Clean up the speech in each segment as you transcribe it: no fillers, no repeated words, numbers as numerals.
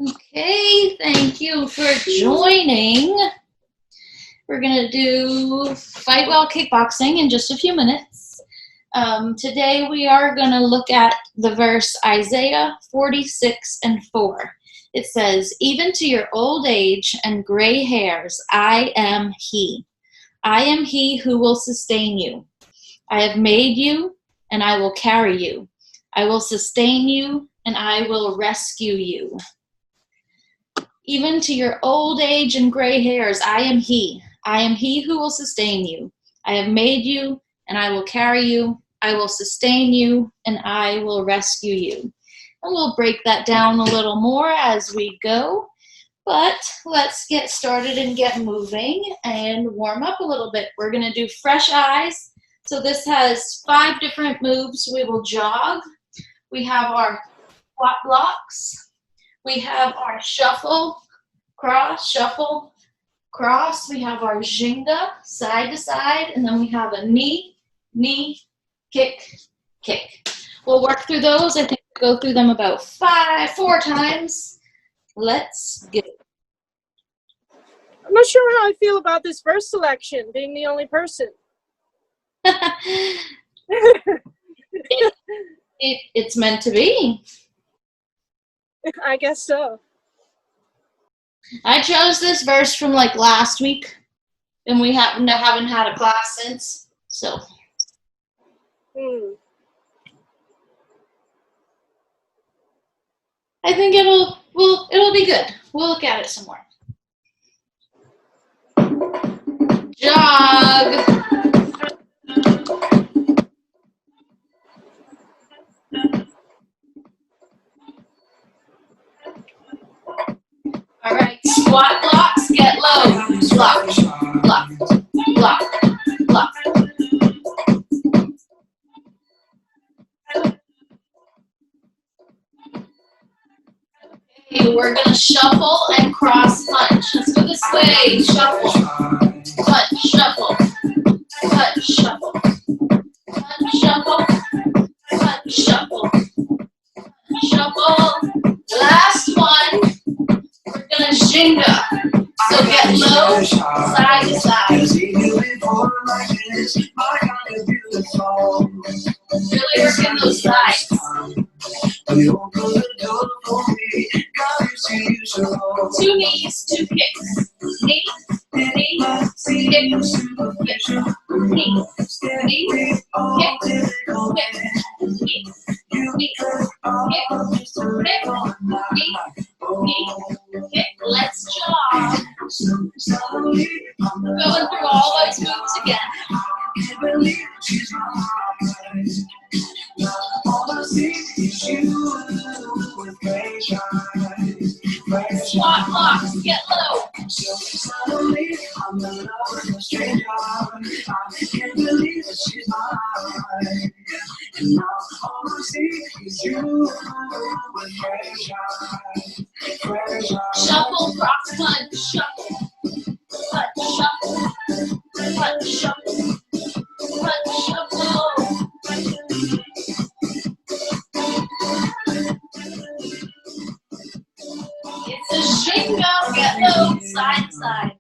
Okay, thank you for joining. We're going to do Fight Well Kickboxing in just a few minutes. Today we are going to look at the verse Isaiah 46:4. It says, "Even to your old age and gray hairs, I am He. I am He who will sustain you. I have made you, and I will carry you. I will sustain you, and I will rescue you." Even to your old age and gray hairs, I am He. I am He who will sustain you. I have made you, and I will carry you. I will sustain you, and I will rescue you. And we'll break that down a little more as we go. But let's get started and get moving and warm up a little bit. We're going to do fresh eyes. So this has 5 different moves. We will jog. We have our squat blocks. We have our shuffle, cross, shuffle, cross. We have our Jenga, side to side. And then we have a knee, knee, kick, kick. We'll work through those. I think we'll go through them about 4 times. Let's go. I'm not sure how I feel about this verse selection, being the only person. It's meant to be. I guess so. I chose this verse from like last week, and we haven't had a class since. So. I think it'll be good. We'll look at it some more. Jog. All right, squat blocks, get low. Block, block, block, block. Okay, we're gonna shuffle and cross punch. Let's go this way. Shuffle, punch, shuffle, punch, shuffle, punch, shuffle, punch, shuffle, shuffle. Last one. We're gonna Jenga. So get low, side to side. Really working those sides. 2 knees, 2 kicks. Knee, knee, kick, kick, knee, knee, kick, kick, knee, knee, kick, knee, kick. Let's jog. Going through all those moves again. Squat blocks, get low. Shuffle, cross punch, shuffle, punch, shuffle, punch, shuffle, punch, shuffle. It's a Jenga, get low, side to side.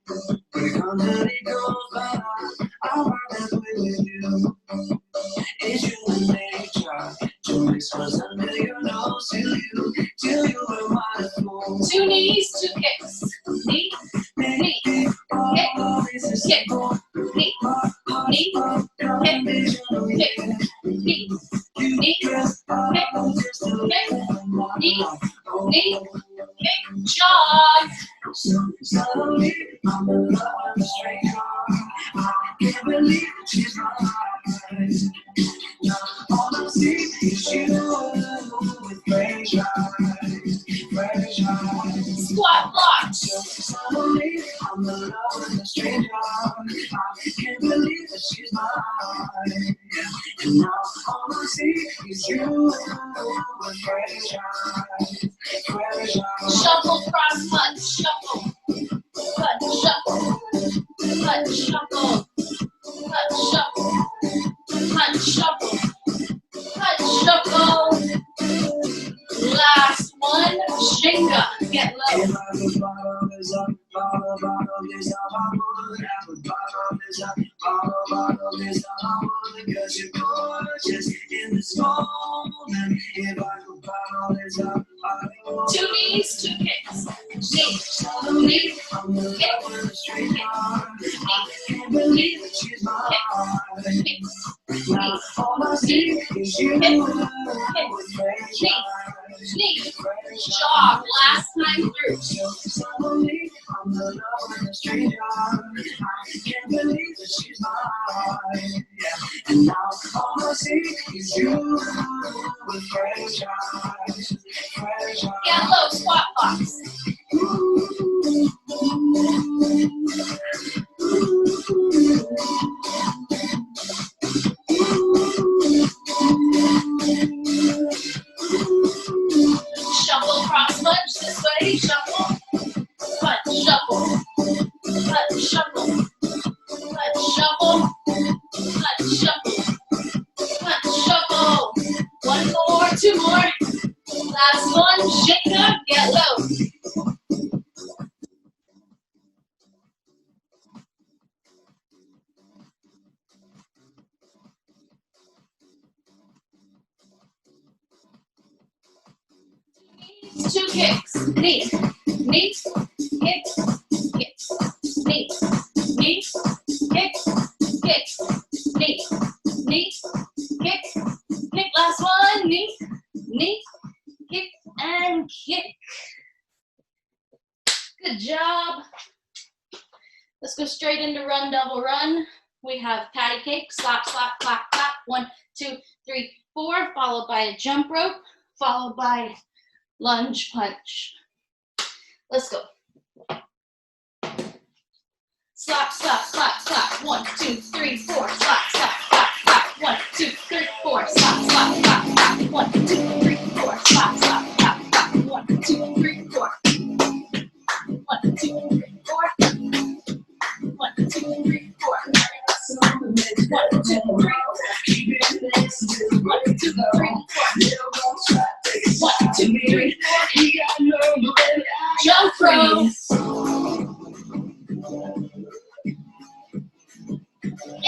Two knees, 2 kicks. Knee, knee, kick, kick, knee, knee, kick, kick, knee, knee, kick, kick, knee, knee, kick, jog. Squat blocks. Shuffle, cross punch, shuffle, punch, shuffle, punch, shuffle, punch, shuffle, punch, shuffle, punch, Jenga, get low. Two knees, two kicks. Knee, knee, kick, kick, knee, kick, kick, knee, jog, last time through. Get low, squat box. Shuffle, cross lunge this way, shuffle, punch, shuffle, punch, shuffle, punch, shuffle, punch, shuffle, punch, shuffle. One more, two more. Last one, Jenga, get low. Two kicks, knee, knee, kick, kick, knee, knee, kick, kick, knee, knee, kick, kick. Last one, knee, knee, kick, and kick. Good job. Let's go straight into run, double run. We have patty cake, slap, slap, clap, clap. 1, 2, 3, 4, followed by a jump rope, followed by lunge punch. Let's go. Slap, slap, slap, slap. 1, 2, 3, 4. Slap, slap, slap, slap. 1, 2, 3, 4. Slap, slap, slap, slap. 1, 2, 3, 4. Slap, slap, slap, slap. 1, 2, 3, 4. 1, 2, 3, 4. 1, 2, 3, 4. 1, 2, 3, 4. 1, 2, 3, 4. 1, 2, 3, 4. Jump rope.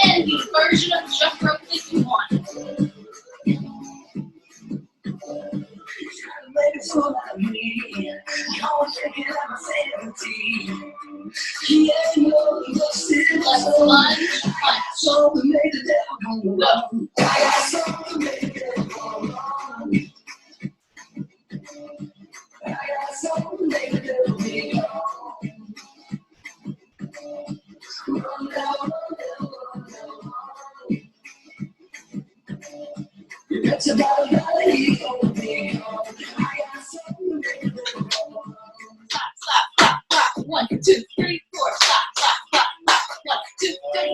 Any version of jump rope that you want. Let's lunge, punch. Go. It's about a slap, slap, slap, slap. 1, 2, 3, 4. Slap, slap, slap, slap. 1, 2, 3, 4. Slap, slap, slap, slap. 1, 2, 3,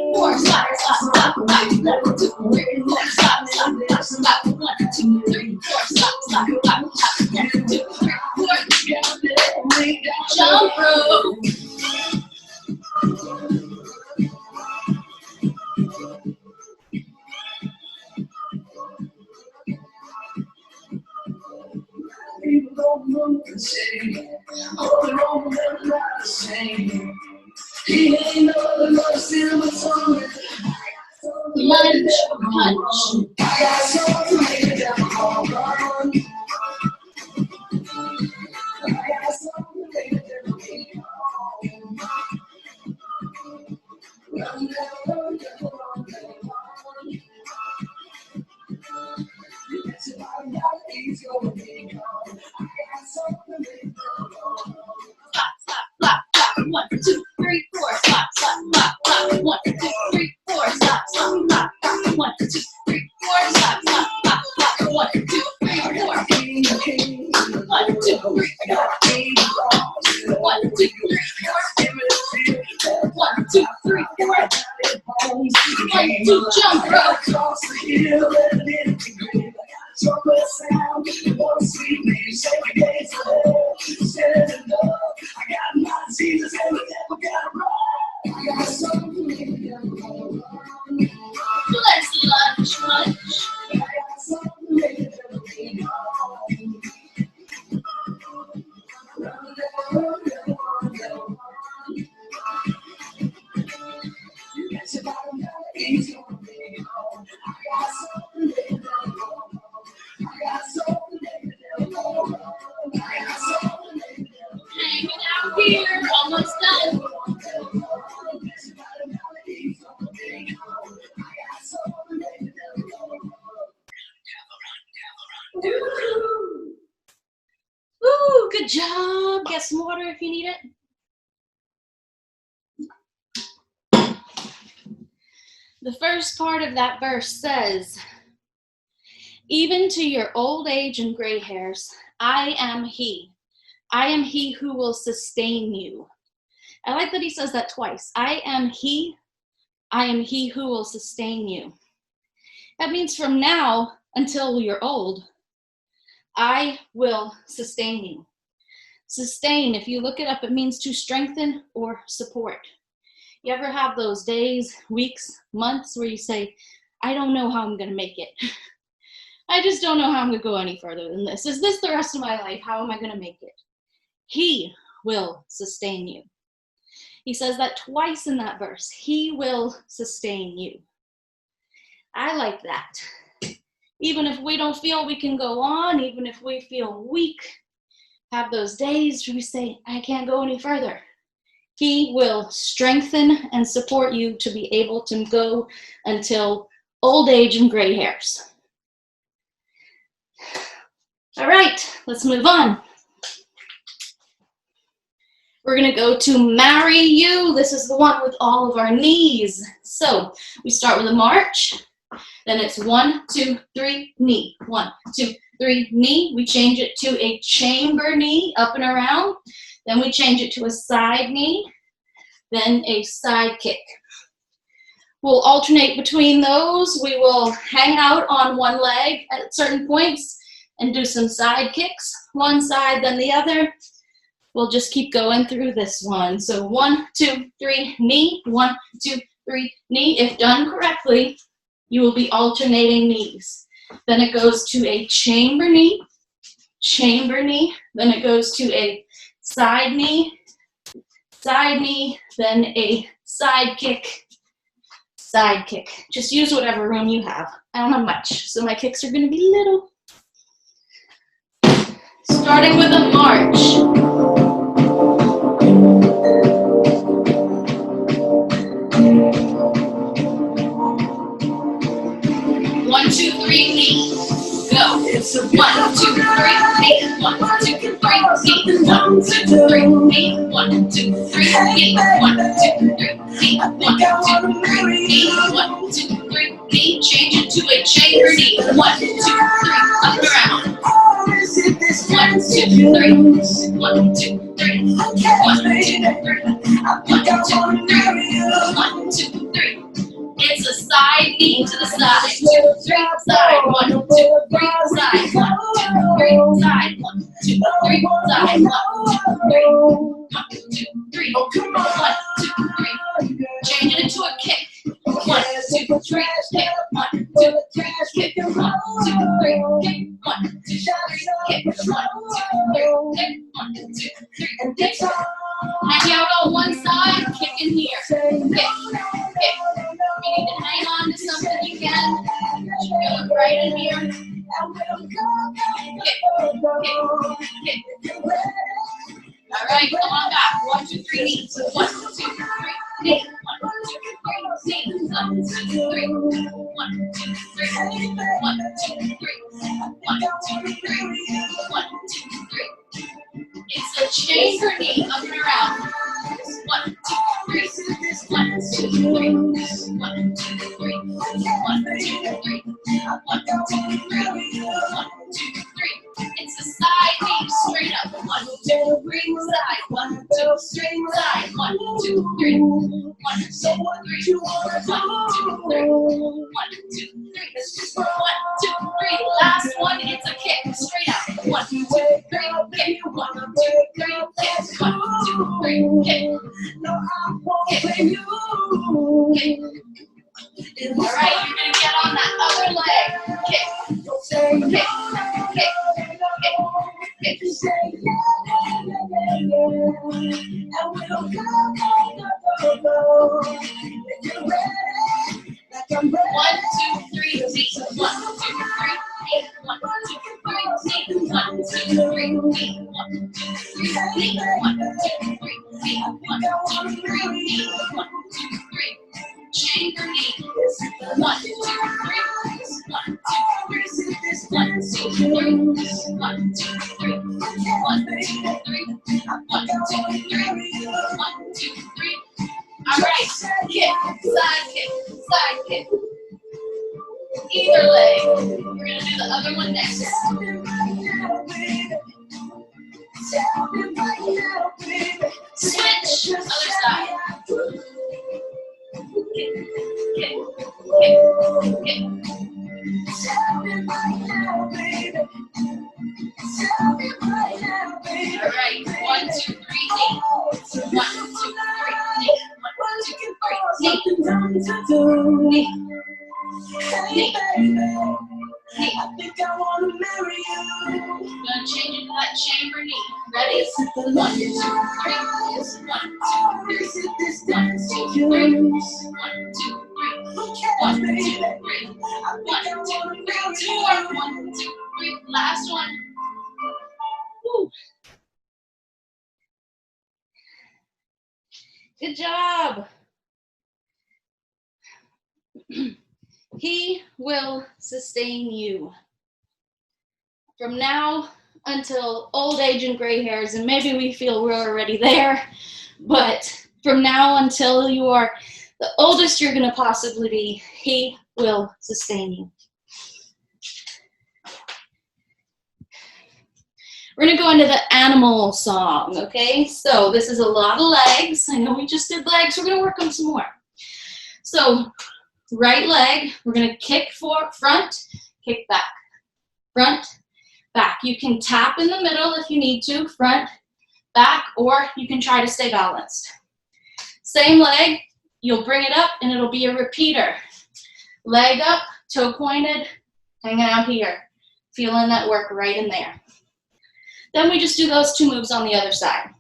4. Slap, slap, slap, slap. 1, 2, 3, 4. Slap, slap, slap, slap. 1, 2, 3, 4. Jump rope. Lunge punch. Slap, slap, slap, slap. 1, 2, 3, 4. Slap, slap, slap, slap. 1, 2, 3, 4. Slap, slap, slap, slap. 1, 2, 3, 4. Slap, slap, slap, slap. 1, 2, 3, 4. 1, 2, 3, 4. 1, 2, 3, 4. 1, 2, 3, 4. 1, 2, jump rope. Let's lunge punch. Hanging out here, almost done. Woo, good job. Get some water if you need it. The first part of that verse says, even to your old age and gray hairs, I am he. I am he who will sustain you. I like that he says that twice. I am he who will sustain you. That means from now until you're old, I will sustain you. Sustain, if you look it up, it means to strengthen or support. You ever have those days, weeks, months where you say, I don't know how I'm going to make it. I just don't know how I'm going to go any further than this. Is this the rest of my life? How am I going to make it? He will sustain you. He says that twice in that verse. He will sustain you. I like that. Even if we don't feel we can go on, even if we feel weak, have those days where we say, I can't go any further. He will strengthen and support you to be able to go until old age and gray hairs. All right, let's move on. We're going to go to marry you. This is the one with all of our knees. So we start with a march. Then it's 1, 2, 3, knee. 1, 2, 3, knee. We change it to a chamber knee, up and around. Then we change it to a side knee. Then a side kick. We'll alternate between those. We will hang out on one leg at certain points and do some side kicks, one side, then the other. We'll just keep going through this one. So 1, 2, 3, knee, 1, 2, 3, knee. If done correctly, you will be alternating knees. Then it goes to a chamber knee, then it goes to a side knee, then a side kick. Just use whatever room you have. I don't have much, so my kicks are gonna be little. Starting with a march. 1, 2, 3, knee. Go. 1, 2, 3, knee. 1, 2, 3, knee. 1, 2, 3, knee. 1, 2, 3, knee. 1, 2, 3, knee. 1, 2, 3, knee. 1, 2, 3, knee. Change it to a chamber knee. 1, 2, 3, up and around. 1, 2, 3. 1, 2, 3. 1, 2, 3. 1, 2, 3. It's a side knee to the side. 2, 3, side. 1, 2, 3, side. 1, 2, 3, side. 1, 2, 3, side. 1, 2, 3. 1, 2, 3. 1, 2, 3. Change it into a kick. 1, 2, 3, kick. 1, 2, 3, kick. 1, 2, 3, kick. 1, 2, 3, kick. 1, 2, 3, kick. 1, 2, 3, and kick. Hang out on one side, kick in here. Kick, kick. If you need to hang on to something, you can. Feel it right in here. Kick, kick, kick. All right, come on back. 1, 2, 3, knees. 1, 2, 3, knee. 1, 2, 3, knee. 1, 2, 3. 1, 2, 3. 1, 2, 3. 1, 2, 3. 1, 2, 3. It's a chamber knee up and around. 1, 2, 3. 1, 2, 3. 1, 2, 3. 1, 2, 3. 1, 2, 3. 1, 2, 3. It's a side knee, straight up. 1, 2, 3, side. 1, 2, 3, side. 1, 2, 3. 1, 2, 3. 1, 2, 3. 1, 2, 3. 1, 2, 3. Last one, it's a kick, straight up. 1, 2, 3, kick. 1, 2, 3, kick. 1, 2, 3, kick. Kick. All right, you're gonna get on that other leg. Kick, kick, kick, kick, kick. 1, 2, 3. Chamber knee. 1, 2, 3. 1, 2, 3. 1, 2, 3. 1, 2, 3. 1, 2, 3. 1, 2, 3. 1, 2, 3. All right. Kick, side kick. Either leg. We're gonna do the other one next. Switch, other side. Kick. All right, 1, 2, 3, knee. 1, 2, 3, knee. 1, 2, 3, knee. Knee. I think I want to marry you. I'm gonna change into that chamber knee. Ready? 1, 2, 3. 1, 2, 3. 1, 2, 3. 1, 2, 3. 1, 2, 3. 1, 2, 3. 2 more. 1, 2, 3. Last one. Woo. Good job. He will sustain you. From now until old age and gray hairs, and maybe we feel we're already there, but from now until you are the oldest you're going to possibly be, he will sustain you. We're going to go into the animal song, okay? So this is a lot of legs. I know we just did legs. We're going to work on some more. So right leg, we're going to kick forward, front, kick back, front, back. You can tap in the middle if you need to, front, back, or you can try to stay balanced. Same leg, you'll bring it up and it'll be a repeater. Leg up, toe pointed, hanging out here. Feeling that work right in there. Then we just do those 2 moves on the other side.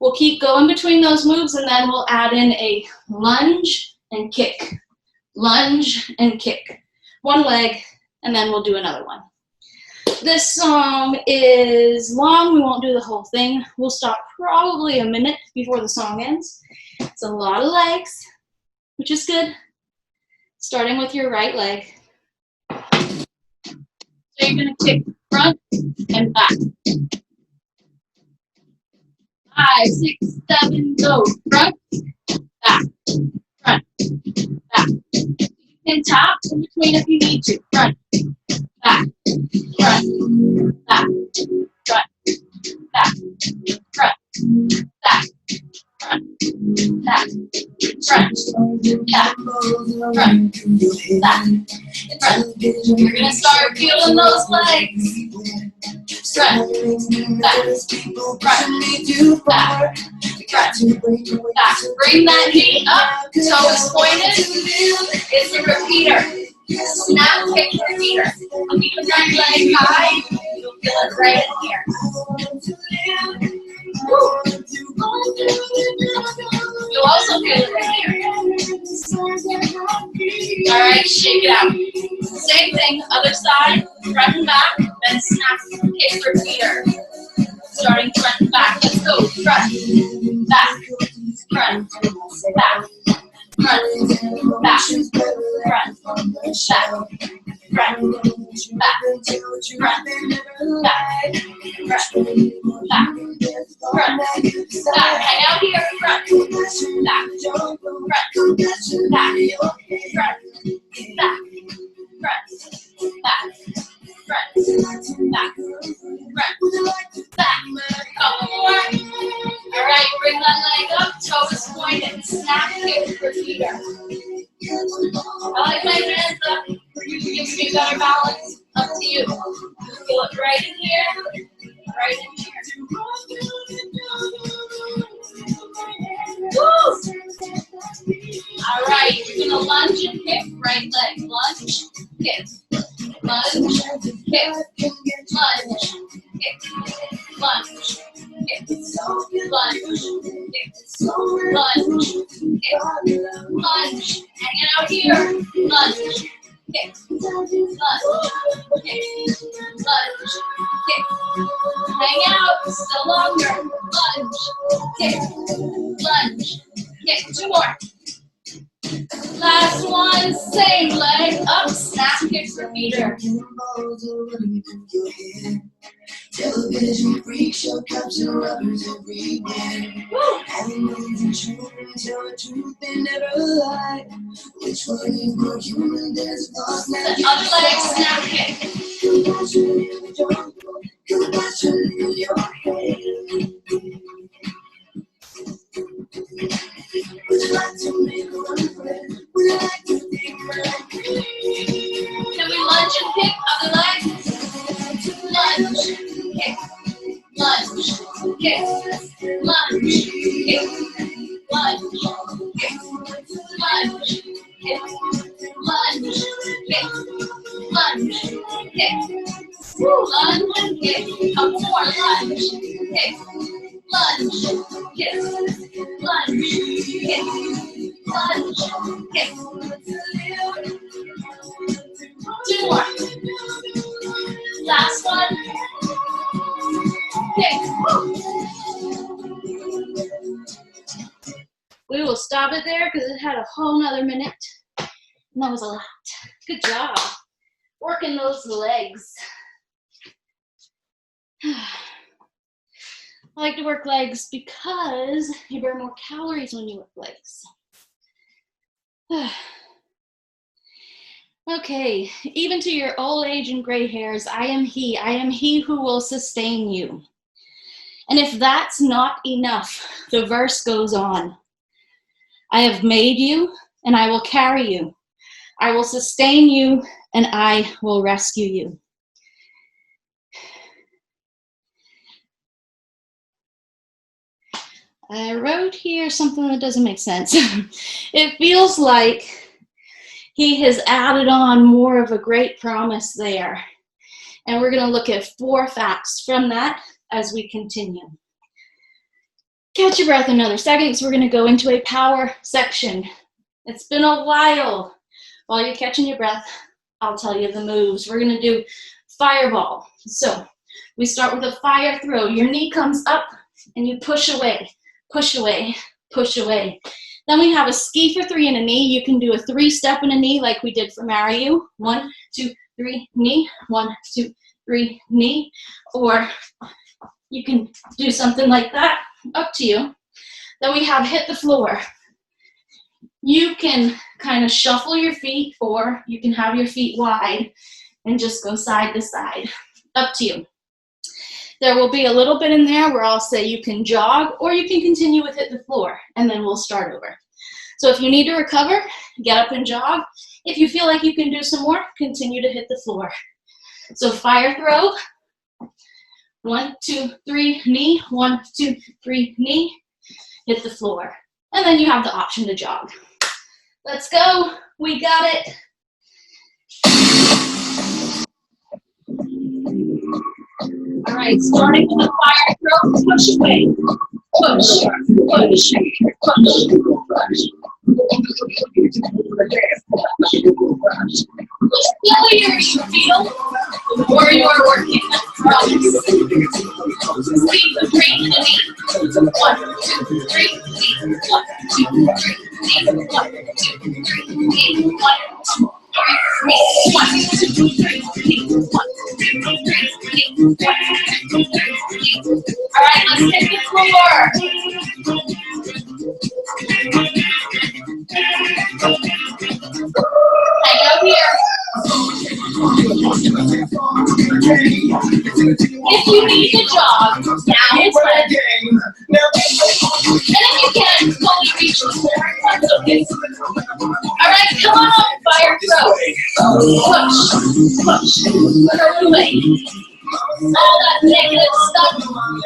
We'll keep going between those moves and then we'll add in a lunge and kick. Lunge and kick. One leg and then we'll do another one. This song is long. We won't do the whole thing. We'll stop probably a minute before the song ends. It's a lot of legs, which is good. Starting with your right leg. So you're going to kick front and back. 5, 6, 7, go. Front, back, front, back. You can tap in between if you need to. Front, back, front, back, front, back, front, back, front, back, front, back, front, back, front. You're going to start feeling those legs. Front, back, front, back, front, back. Bring that knee up, toes pointed. It's a repeater. Snap, kick, repeater. Keep the right leg high. You'll feel it right in here. Woo. You'll also feel it right here. All right, shake it out. Same thing, other side, front and back, then snap, kick, repeater. Starting front and back. Let's go. Front, back, front, back, front, back, front, back, front, back, front, back, front, back, front, back. Hang out here. Front, back, front, back, front, back, back, front, back, front, back. Couple more. All right, bring that leg up, toes pointed, snap, kick, repeater. I like my hands up. Gives me better balance. Up to you. Feel it right in here, right in here. Woo! All right, you're gonna lunge and kick, right leg, lunge, kick, lunge, kick, lunge, kick, lunge, kick, lunge, kick, lunge, kick, lunge. Hanging out here, lunge, kick, lunge, kick, lunge, kick. Hang out, still longer, lunge, kick, lunge, kick. 2 more. Last one, same leg up, snap, kick, repeater. Television freak show capture rubbers everywhere. Animals and children tell the truth, they never lie. Which one is more human? There's lost now. The other leg, snap, kick. Compassion in the jungle, compassion in your head. Would you like to make a run for it? Would you like to take my life? Can we lunge and kick? Other leg. Lunge, kick, lunge, kick, lunge, kick, lunge, kick, lunge, kick, lunge, kick, lunge, kick. Woo, lunge and kick. Couple more, lunge, kick, lunge, kick, lunge, kick, lunge, kick. 2 more. Last one. Kick. We will stop it there because it had a whole nother minute. And that was a lot. Good job. Working those legs. I like to work legs because you burn more calories when you work legs. Okay, even to your old age and gray hairs, I am he who will sustain you. And if that's not enough, the verse goes on. I have made you, and I will carry you. I will sustain you, and I will rescue you. I wrote here something that doesn't make sense. It feels like he has added on more of a great promise there. And we're going to look at 4 facts from that as we continue. Catch your breath another second because we're going to go into a power section. It's been a while. While you're catching your breath, I'll tell you the moves. We're going to do fireball. So we start with a fire throw. Your knee comes up and you push away, push away, push away. Then we have a ski for 3 and a knee. You can do a 3-step and a knee like we did for Marry You. 1, 2, 3, knee. 1, 2, 3, knee. Or you can do something like that. Up to you. Then we have hit the floor. You can kind of shuffle your feet, or you can have your feet wide and just go side to side. Up to you. There will be a little bit in there where I'll say you can jog, or you can continue with hit the floor, and then we'll start over. So if you need to recover, get up and jog. If you feel like you can do some more, continue to hit the floor. So fire throw. 1, 2, 3, knee. 1, 2, 3, knee. Hit the floor. And then you have the option to jog. Let's go. We got it. All right, starting with the fire throw, push away. Push, push, push, push. The earlier you feel, the more you are working at progress. Leave the brain in the knee. 1, 2, 3, knee. 1, 2, 3, knee. 1, 2, 3, knee. 1, 2, 3, knee. 1, 2, 3, knee. 1, 2, 3, knee. All right, let's hit the floor. Hang out here. If you need to jog, now is when. And if you can't fully reach the floor, that's okay. All right, come on up, fire throw. Push, push, throw away. All that negative stuff,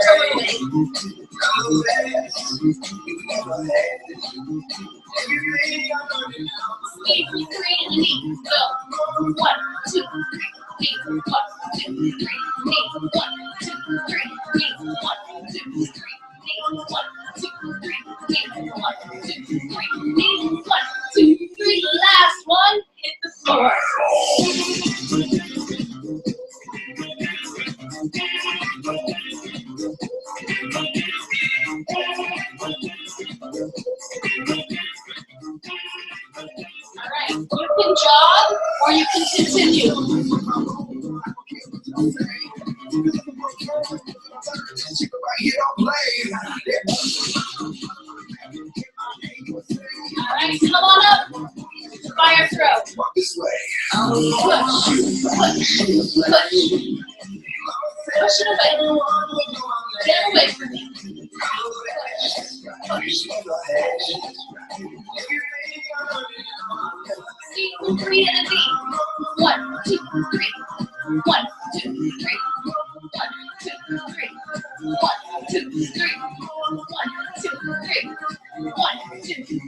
throw away. Speed for 3 and knee. Go. 1, 2, 3, knee. 1, 2, 3, knee. 1, 2, 3, knee. 1, 2, 3, knee. 1, 2, 3, knee. 1, 2, 3, knee. 1, 2, 3. Last one. Hit the floor. can jog or you can continue. All right, come on up. Fire throw. Push, push, push. Push it away. Get away from me. Push. See, 3 and a D. 1, 2, 3. 1, 2, 3. 1, 2, 3. 1, 2, 3. 1, 2, 3. 1, 2, 3.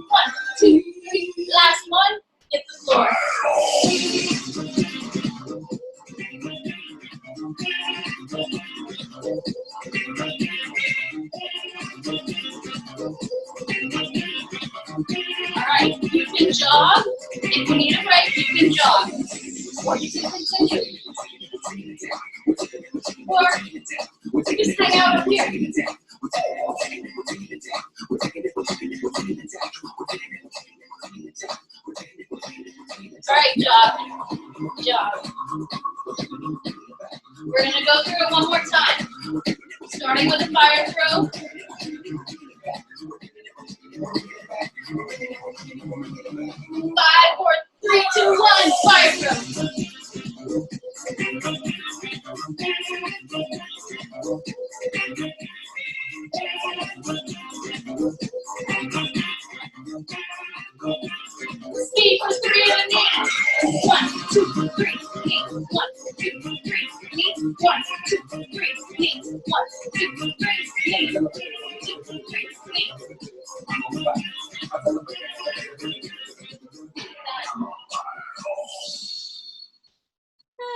1, 2, 3. Last one. Hit the floor. All right, you can jog. If you need a break, you can jog. Or you can continue. Or just hang out up here. All right, jog. Jog. We're going to go through it one more time. Starting with a fire throw. 5, 4, 3, 2, 1. Fire throw. Speed for 3 and a knee. 1, 2, 3, knee. 1, 2, 3, knee. 1, 2, 3, knee. 1, 2, 3, knee. 2, 3, knee.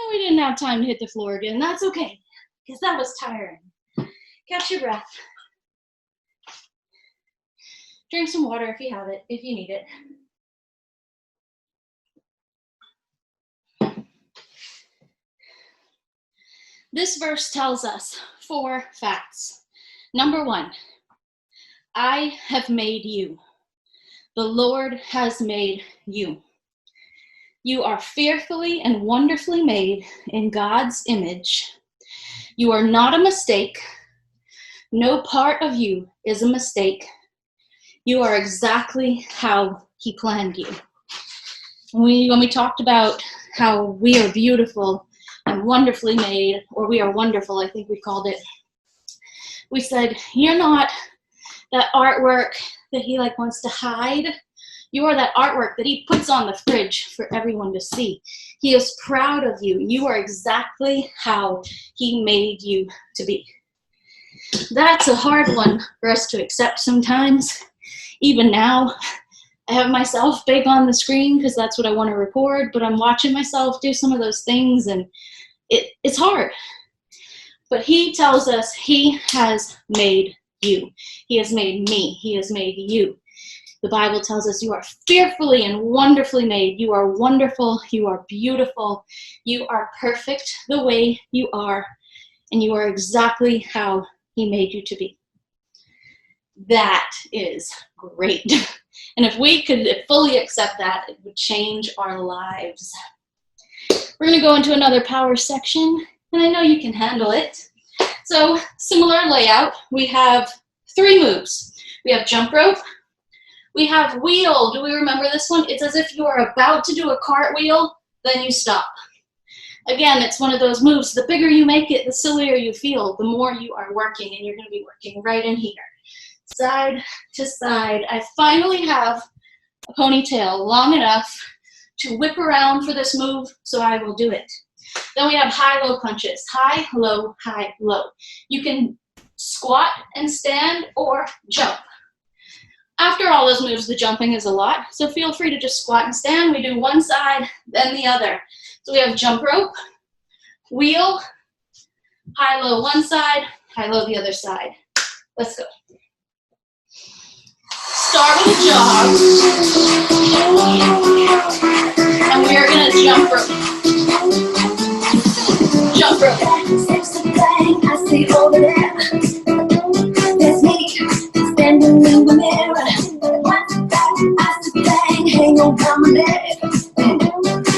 We didn't have time to hit the floor again. That's okay, because that was tiring. Catch your breath. Drink some water if you have it, if you need it. This verse tells us 4 facts. Number 1, I have made you. The Lord has made you. You are fearfully and wonderfully made in God's image. You are not a mistake. No part of you is a mistake. You are exactly how He planned you. When we talked about how we are beautiful and wonderfully made, or we are wonderful, I think we called it, we said, you're not that artwork that He wants to hide. You are that artwork that He puts on the fridge for everyone to see. He is proud of you. You are exactly how He made you to be. That's a hard one for us to accept sometimes. Even now, I have myself big on the screen because that's what I want to record, but I'm watching myself do some of those things, and it's hard. But He tells us He has made you. He has made me. He has made you. The Bible tells us you are fearfully and wonderfully made. You are wonderful. You are beautiful. You are perfect the way you are, and you are exactly how He made you to be. That is great. And if we could fully accept that, it would change our lives. We're going to go into another power section, and I know you can handle it. So, similar layout. We have 3 moves. We have jump rope. We have wheel. Do we remember this one? It's as if you are about to do a cartwheel, then you stop. Again, it's one of those moves. The bigger you make it, the sillier you feel, the more you are working, and you're going to be working right in here. Side to side. I finally have a ponytail long enough to whip around for this move, so I will do it. Then we have high-low punches. High, low, high, low. You can squat and stand or jump. After all those moves, the jumping is a lot, so feel free to just squat and stand. We do one side, then the other. So we have jump rope, wheel, high-low one side, high-low the other side. Let's go. Start with a jog, and we are going to jump rope. Jump rope. I see over there. There's me standing in the mirror. I see bang hanging gon' come back.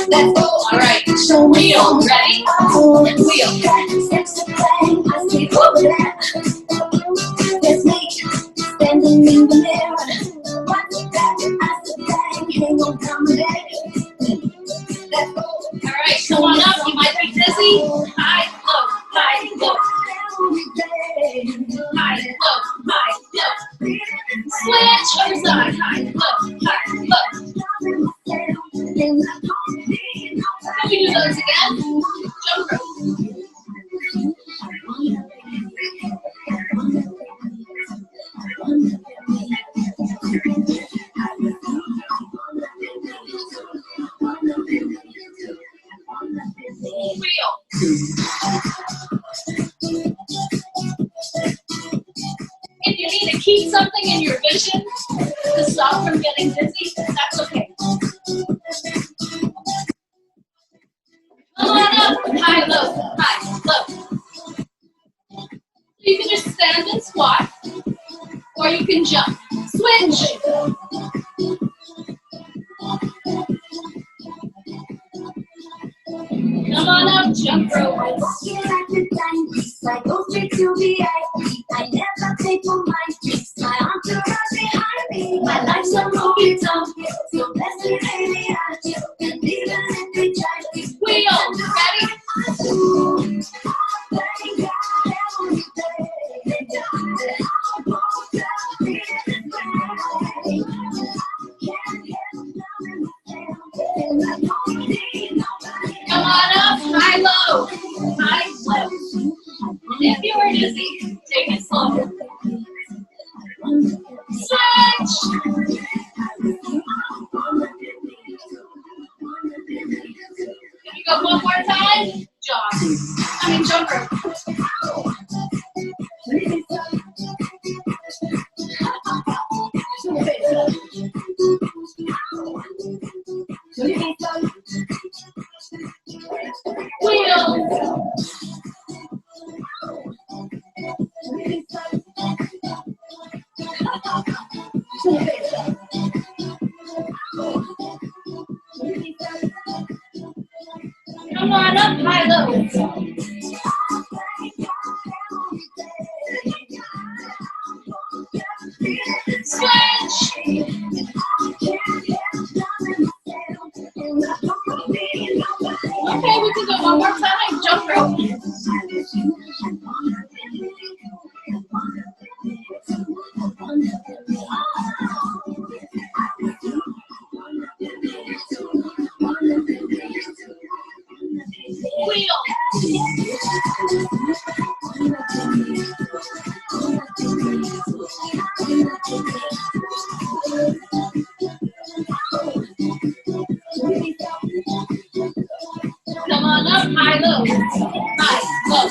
Let's go. All right. So wheel. Ready? Wheel. Sexy thing. I see over that. That's me. Standing in the mirror. Watch that. I see thing. Ain't gon' come back. Let's go. All right. Come on up. You might be dizzy. High, low, high, low. High, low, high, low. Switch other side. High, low, high, low. Can we do those again? Jump rope. If you need to keep something in your vision to stop from getting dizzy, that's okay. Come on up, high, low. You can just stand and squat, or you can jump. Switch. Come on up, jump rope. I walk it like the timepiece. I go straight to VIP. I never take on my streets. My entourage behind me. My life's a movie song. So bless me, baby, I do. And even if they try to wheel, ready? Thank God every day. They die that I won't be this way. Can't help loving myself. And I don't need nobody. Come on up, high, low, high, low. If you are dizzy, take it slow. Switch. Can you go one more time? Jump rope. Wheel. Come on up, high, low. Switch. Okay, we can go one more time. Jump rope. Wheel. Come on up, high, low. High, low.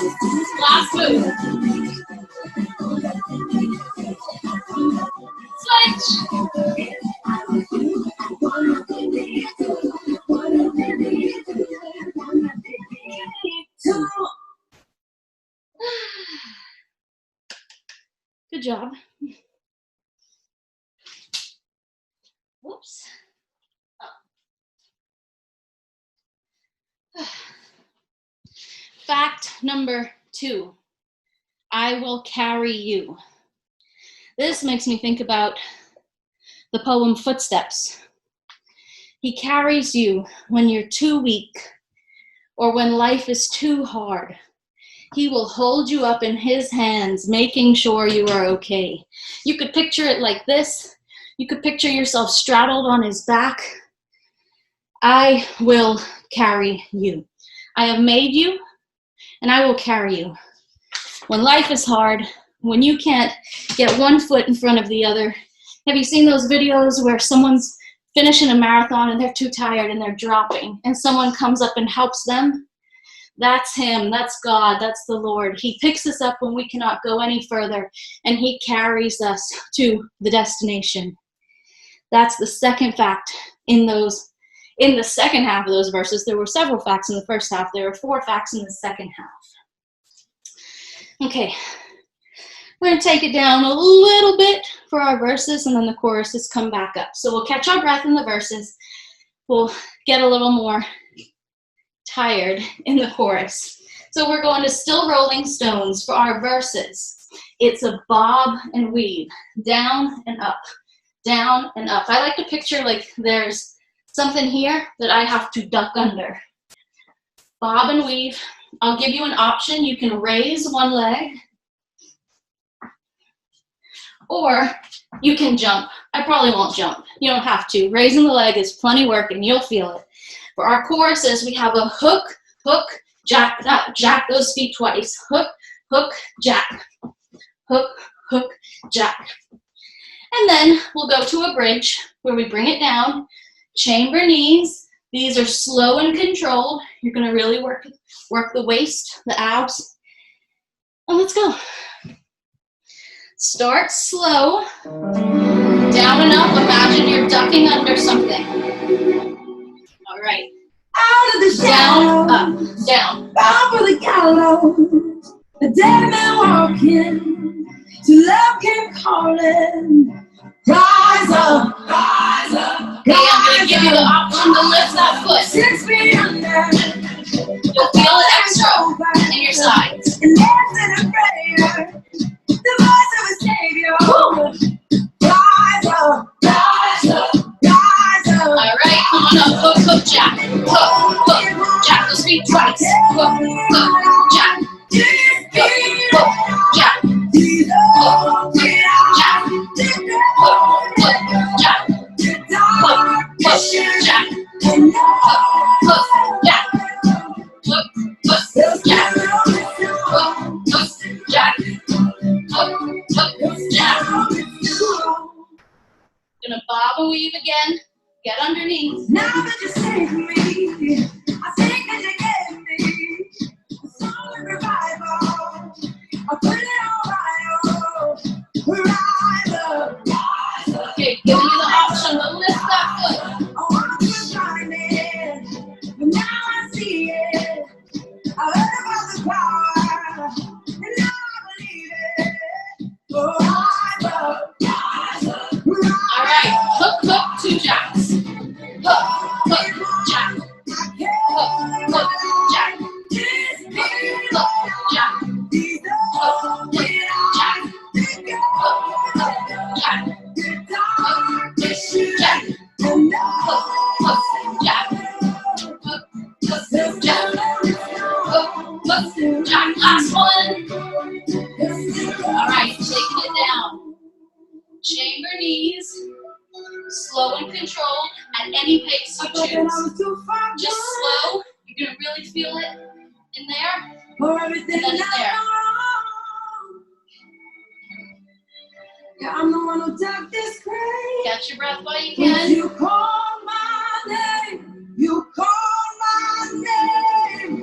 Last move. Switch. Good job. Whoops. Oh. Fact number 2. I will carry you. This makes me think about the poem Footsteps. He carries you when you're too weak or when life is too hard. He will hold you up in his hands, making sure you are okay. You could picture it like this. You could picture yourself straddled on his back. I will carry you. I have made you, and I will carry you. When life is hard, when you can't get one foot in front of the other. Have you seen those videos where someone's finishing a marathon and they're too tired and they're dropping, and someone comes up and helps them? That's him, that's God, that's the Lord. He picks us up when we cannot go any further, and he carries us to the destination. That's the second fact in the second half of those verses. There were several facts in the first half. There were 4 facts in the second half. Okay, We're going to take it down a little bit for our verses, and then the choruses come back up. So we'll catch our breath in the verses. We'll get a little more tired in the chorus. So we're going to Still Rolling Stones for our verses. It's a bob and weave, down and up, down and up. I like to picture like there's something here that I have to duck under. Bob and weave. I'll give you an option. You can raise one leg, or you can jump. I probably won't jump. You don't have to. Raising the leg is plenty work and you'll feel it. For our choruses, we have a hook, hook, jack, jack those feet twice. Hook, hook, jack. Hook, hook, jack. And then we'll go to a bridge where we bring it down, chamber knees. These are slow and controlled. You're gonna really work the waist, the abs. And let's go. Start slow, down and up. Imagine you're ducking under something. All right. Out of the shadow, Down, up, down. bound for the gallows. A dead man walking, to love came calling. Rise up, rise up. Okay, I'm going to give you the option to lift that foot. 6 feet under. You'll feel it extra in your sides. And dancing a prayer, the voice of a savior. Rise up, rise up, rise up. All right, come on up. Hook, hook, jack. Hook, hook, jack. Those feet twice. Hook, hook, jack. Hook, hook, jack. Hook, hook, jack. Hook, hook, jack. Hook, hook, jack. Hook, hook, jack. Hook, hook, jack. Hook, hook, jack. Hook, hook, jack. Gonna bob and weave again. Get underneath. Now that you saved me, I think that you gave me a solid revival. I put it all right, oh, rise up, rise up. Okay, giving you the option to lift that foot. I was blinded, but now I see it. I heard about the power, and now I believe it. Oh, rise up, rise up, rise up. All right, hook, hook, 2 jacks. Hook, hook, jack. Hook, hook, jack. Hook, jack. Hook, hook, jack. Hook, hook, jack. Hook, jack. Hook, hook, jack. Hook, hook, jack. Hook, hook, jack. Last one. All right, taking it down. Chamber knees. Slow and controlled at any pace you choose. Just slow. You're going to really feel it in there. And then in there. Yeah, I'm the one who dug this grave. Catch your breath while you When can. you call my name, you call my name.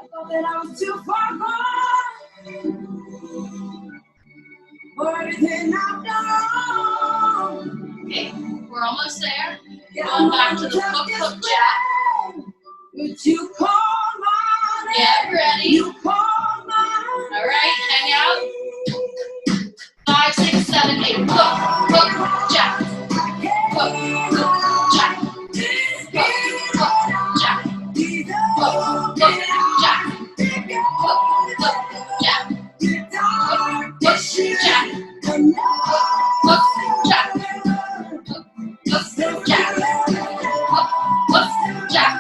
I thought that I was too far gone for everything I've done. Okay, we're almost there. Yeah, Going back to the hook, hook, jack. But you call my name. Get ready. You call my All right, hang out. 5, 6, 7, 8. Hook, hook, jack. Hook, hook, jack. Hook, hook, jack. Hook, hook, jack. Hook, hook, jack. Hook, hook, jack. Hook, hook, jack. Hook, hook, jack. Hook, hook, jack.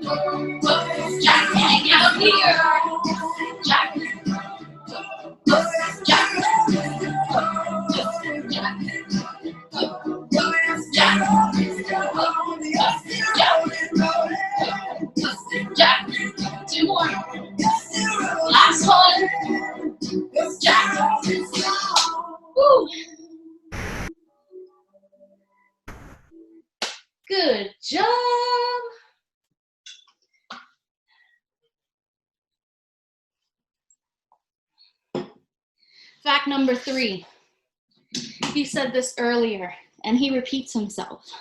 Hook, hook, jack. Hang out here. Jack. Hook, hook, jack. Hook, hook, jack. Hook, hook, jack. Hook, hook, jack. 2 more. Last one. Jack. Woo. Good job. Fact number 3. He said this earlier, and he repeats himself.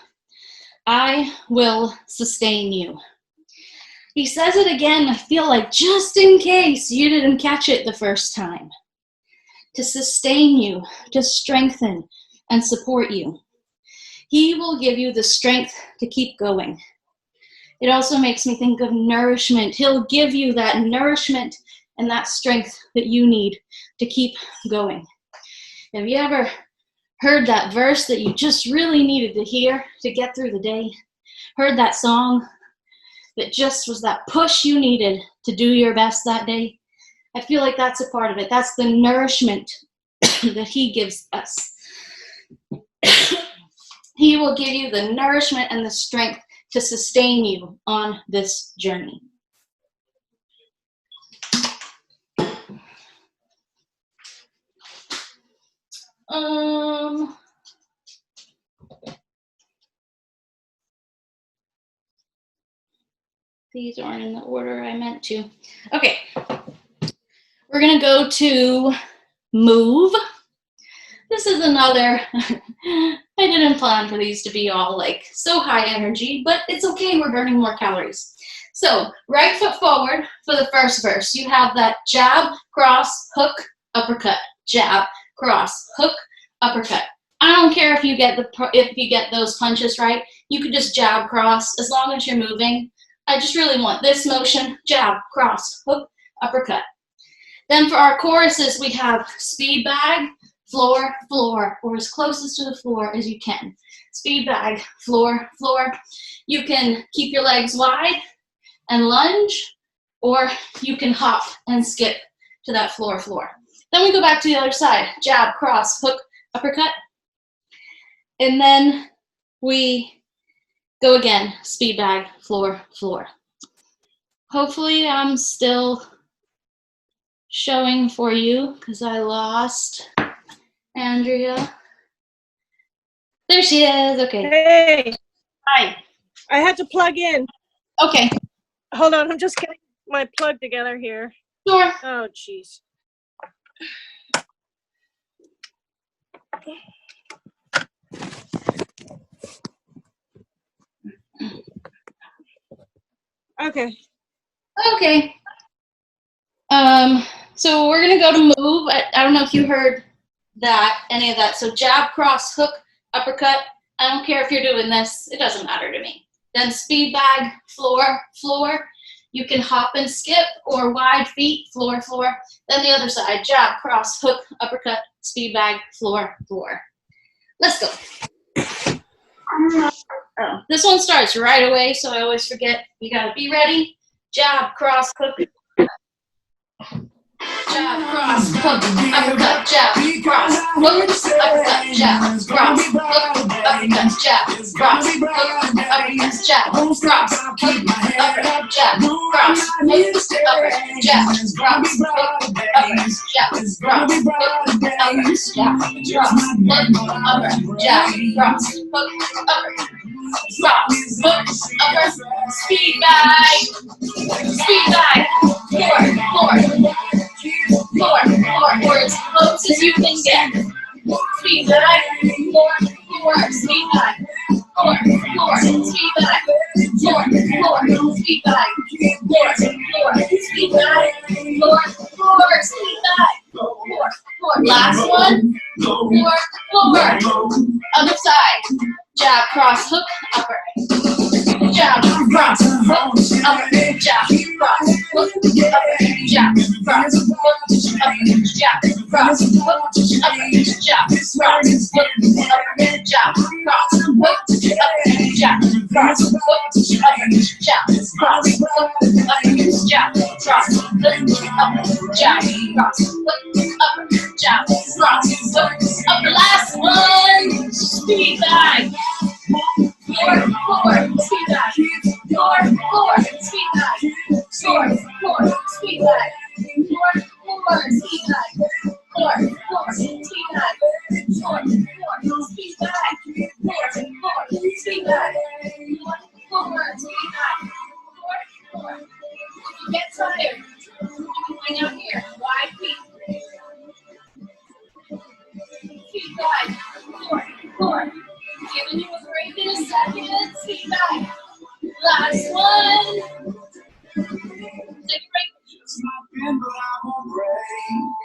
I will sustain you. He says it again, I feel like, just in case you didn't catch it the first time. to sustain you, to strengthen and support you. He will give you the strength to keep going. It also makes me think of nourishment. He'll give you that nourishment and that strength that you need to keep going. Have you ever heard that verse that you just really needed to hear to get through the day? Heard that song that just was that push you needed to do your best that day? I feel like that's a part of it. That's the nourishment that he gives us. He will give you the nourishment and the strength to sustain you on this journey. These aren't in the order I meant to. Okay. We're going to go to move. This is another, I didn't plan for these to be all like so high energy, but it's okay, we're burning more calories. So right foot forward for the first verse. You have that jab, cross, hook, uppercut, jab, cross, hook, uppercut. I don't care if you get those punches right. You could just jab, cross, as long as you're moving. I just really want this motion, jab, cross, hook, uppercut. Then for our choruses, we have speed bag, floor, floor, or as closest to the floor as you can. Speed bag, floor, floor. You can keep your legs wide and lunge, or you can hop and skip to that floor, floor. Then we go back to the other side, jab, cross, hook, uppercut. And then we go again, speed bag, floor, floor. Hopefully I'm still showing for you because I lost Andrea. There she is. Okay. Hey. Hi. I had to plug in. Okay. Hold on, I'm just getting my plug together here. Sure. Oh, jeez. Okay. Okay. So we're gonna go to move. I don't know if you heard that, any of that. So jab, cross, hook, uppercut. I don't care if you're doing this. It doesn't matter to me. Then speed bag, floor, floor. You can hop and skip or wide feet, floor, floor. Then the other side, jab, cross, hook, uppercut, speed bag, floor, floor. Let's go. Oh, this one starts right away, so I always forget. You gotta be ready. Jab, cross, hook. Jab, cross, hook, uppercut, jab, cross, hook, uppercut, jab, cross, hook, uppercut, jab, cross, hook, uppercut, jab, cross, hook, uppercut, jab, cross, hook, uppercut, jab, cross, hook, uppercut, jab, cross, hook, uppercut, jab, cross, hook, uppercut, jab, cross, hook, uppercut. Cross, hook, upper, speed bag, floor, or as close as you can get. Speed bag, floor, speed bag, floor, speed bag, floor, speed bag, floor, speed bag, floor, speed bag, floor. Last one, floor, other side. Jab, cross, hook, upper. Jab, cross, hook, upper. Jab, cross, hook, upper. Jab, cross, hook, upper. Jab, cross, hook, upper. Jab, cross, hook, upper. Jab, cross, hook, upper. Jab, cross, hook, upper. Jab, cross, hook, upper. Jab, cross, hook, upper. Jab, cross, hook, upper. Jab, cross, hook, upper. Last one, speed bag. Floor, speed bag. Floor, speed bag. Floor, speed bag. Floor, speed bag. Floor, speed bag. Floor, speed bag. Floor, speed bag. Floor, speed bag. Floor. Get tired. Hang out here. Wide feet. Speed bag. Floor. Giving you a break in a second. Speed bag. Last one. Take a break. Just my pen, but I won't break.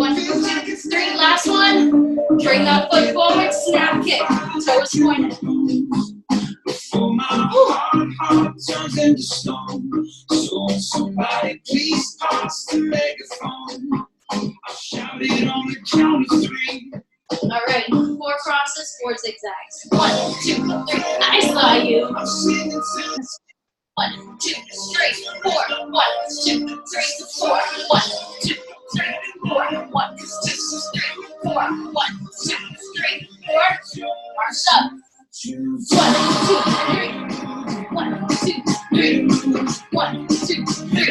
1, 2, 3. Last one. Bring that foot forward, snap kick. Toes pointed. For my heart turns into stone. So somebody please pass the megaphone. I'll shout it on the count of 3. All right, 4 crosses, 4 zigzags. 1, 2, 3. I saw you. I'm singing to 1, 2, 3, 4. 1, 2, 3, 4. 1, 2, 3, 4. 1, 2, 3, 4. 1, 2, 3, 4. Arms up. 1, 2, 3. 1, 2, 3. 1, 2, 3.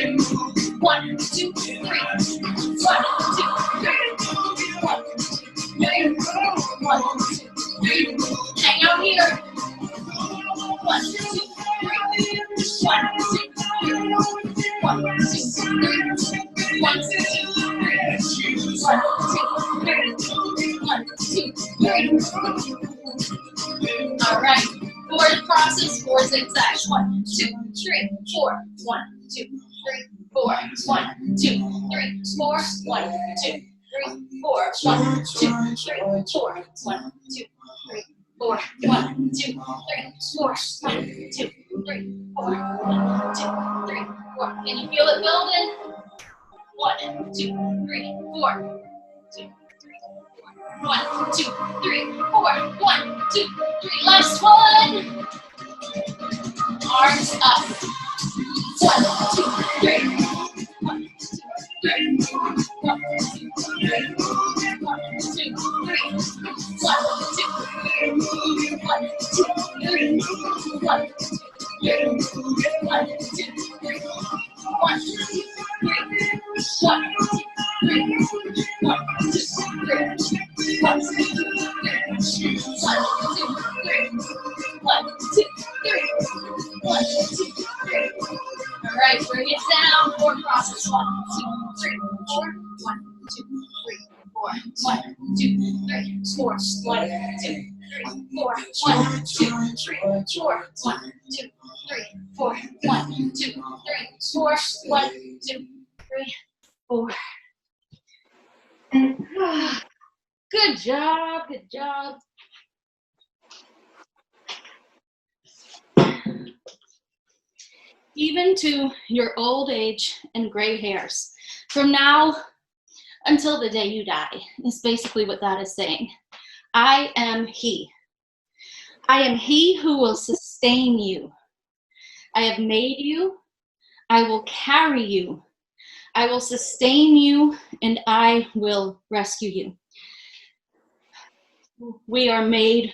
1, 2, 3. 1, 2, 3. 1, 2, 3. Hang out here. 1, 2, 3. 1, 2, 3. 1, 2, 3. 1, 2, 3. 1, 2, 3. All right. 4 crosses, 4 zigzags. 1, 2, 3, 4. 1, 2, 3, 4. 1, 2, 3, 4. 1, 2, 3, 4. 1, 2, 3, 4. 1, 2, 3, 4. 1, 2, 3, 4. 1, 2, 3, 4. 1, 2, 3, 4. Can you feel it building? 1, 2, 3, 4. 2, 3, 4. 1, 2, 3, 4. 1, 2, 3. Last one. Arms up. 1, 2, 3. 1, 2, 3. 1, 2, 3. 1, 2, 3. 1, 2, 3. 1, 2, 3. 1, 2, 3. 1, 2, 3. 1, 2, 3. 1, 2, 3. 1, 2, 3. 1, 2, 3. 1, 2, 3. 1, 2, 3. All right, bring it down. 4 crosses. 1, 2, 3, 4. 1, 2, 3, 4. 1, 2, 3, 4. 1, 2, 3, 4. 1, 2, 3, 4. 1, 2, 3, 4. 1, 2, 3, 4. 1, 2, 3, 4. Good job, good job. Even to your old age and gray hairs, from now until the day you die, is basically what that is saying. I am He. I am He who will sustain you. I have made you. I will carry you. I will sustain you, and I will rescue you. We are made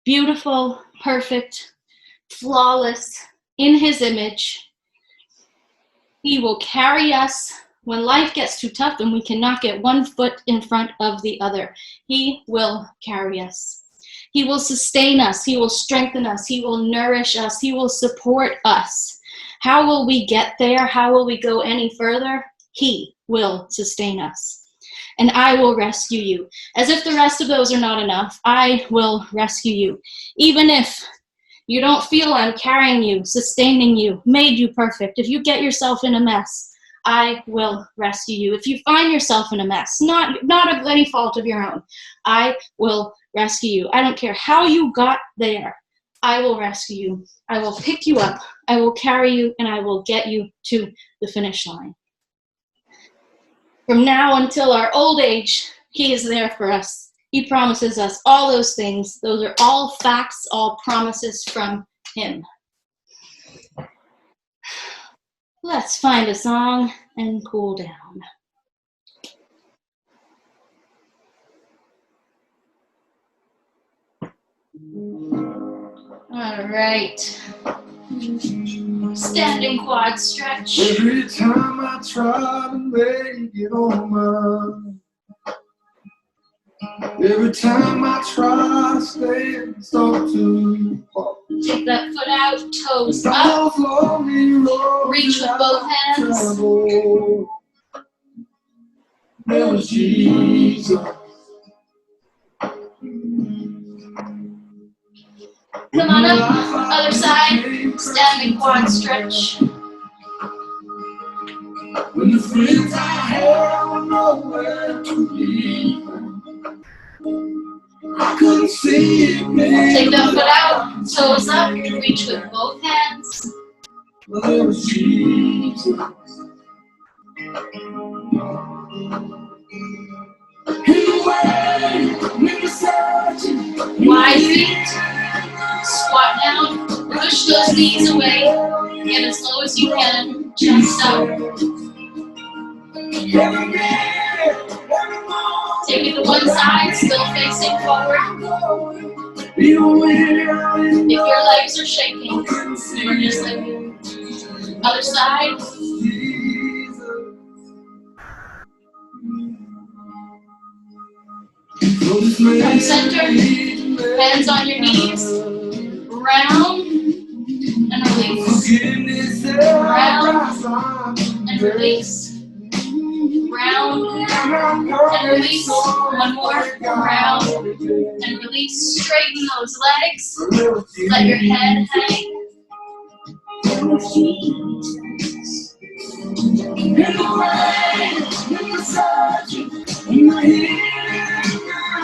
beautiful, perfect, flawless, in His image. He will carry us when life gets too tough and we cannot get one foot in front of the other. He will carry us. He will sustain us. He will strengthen us. He will nourish us. He will support us. How will we get there? How will we go any further? He will sustain us. And I will rescue you. As if the rest of those are not enough, I will rescue you. Even if you don't feel I'm carrying you, sustaining you, made you perfect, if you get yourself in a mess, I will rescue you. If you find yourself in a mess, not of any fault of your own, I will rescue you. I don't care how you got there. I will rescue you. I will pick you up. I will carry you, and I will get you to the finish line. From now until our old age, He is there for us. He promises us all those things. Those are all facts, all promises from Him. Let's find a song and cool down. All right. Standing quad stretch. every time I try to make it on mine. Every time I try to stand, start to fall. Take that foot out, toes up. Reach with both hands. There was Jesus. Come on up, other side, standing quad stretch. When the friends I had were no nowhere to be. I couldn't see it, baby. Take that foot out, toes up, reach with both hands. But it was Jesus. Anyway, we were searching. Wide feet, squat down, push those knees away, get as low as you can, chest up. Take it to one side, still facing forward. If your legs are shaking, or just like other side. From center, hands on your knees, round and release. Round and release. Round and release. One more. Round and release. Straighten those legs. Let your head hang.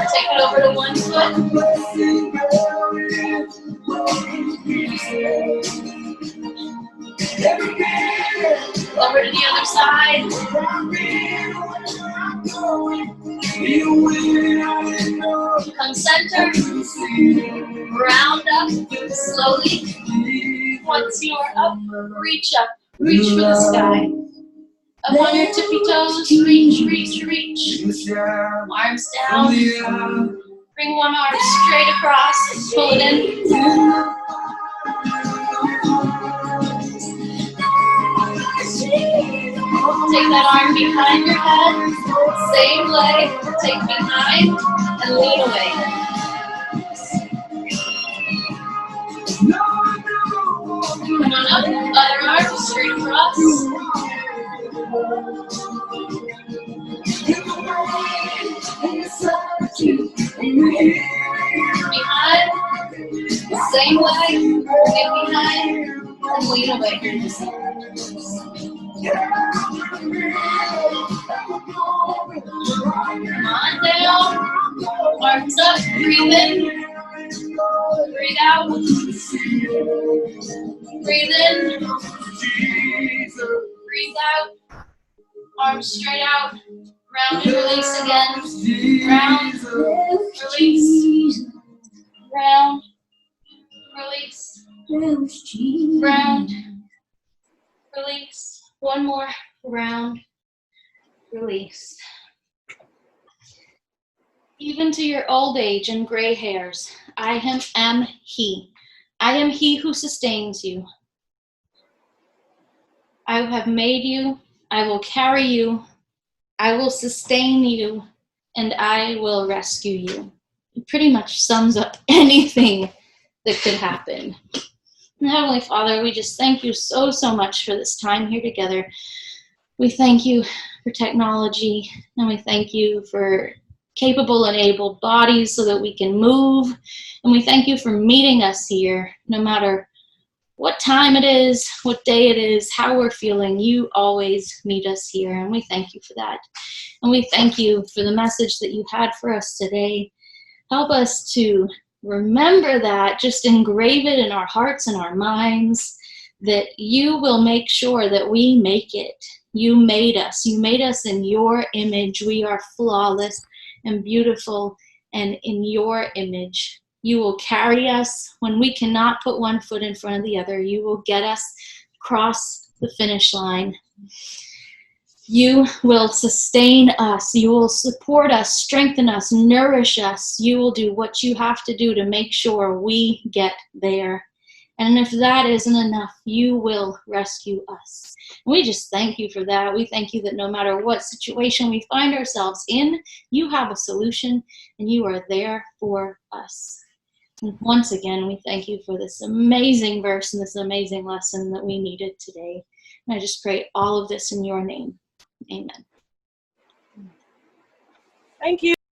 Take it over to one foot. Over to the other side. Come center. Round up slowly. Once you are up, reach up. Reach for the sky. Up on your tippy toes. Reach, reach, reach. Arms down. Bring one arm straight across. Pull it in. Take that arm behind your head. Same leg. Take behind and lean away. Come on up. Other arm straight across. Behind. Same leg. Bring it behind and lean away. Come on down. Arms up. Breathe in. Breathe out. Breathe in. Breathe out. Arms straight out. Round and release again. Round. Release. Round. Release. Round. Release. One more. Round. Release. Even to your old age and gray hairs, I am He. I am He who sustains you. I have made you. I will carry you. I will sustain you, and I will rescue you. It pretty much sums up anything that could happen. And Heavenly Father, we just thank you so, so much for this time here together. We thank you for technology, and we thank you for capable and able bodies so that we can move. And we thank you for meeting us here, no matter what time it is, what day it is, how we're feeling. You always meet us here, and we thank you for that. And we thank you for the message that you had for us today. Help us to remember that, just engrave it in our hearts and our minds, that you will make sure that we make it. You made us. You made us in your image. We are flawless and beautiful and in your image. You will carry us when we cannot put one foot in front of the other. You will get us across the finish line. You will sustain us. You will support us, strengthen us, nourish us. You will do what you have to do to make sure we get there. And if that isn't enough, you will rescue us. And we just thank you for that. We thank you that no matter what situation we find ourselves in, you have a solution and you are there for us. And once again, we thank you for this amazing verse and this amazing lesson that we needed today. And I just pray all of this in your name. Amen. Thank you.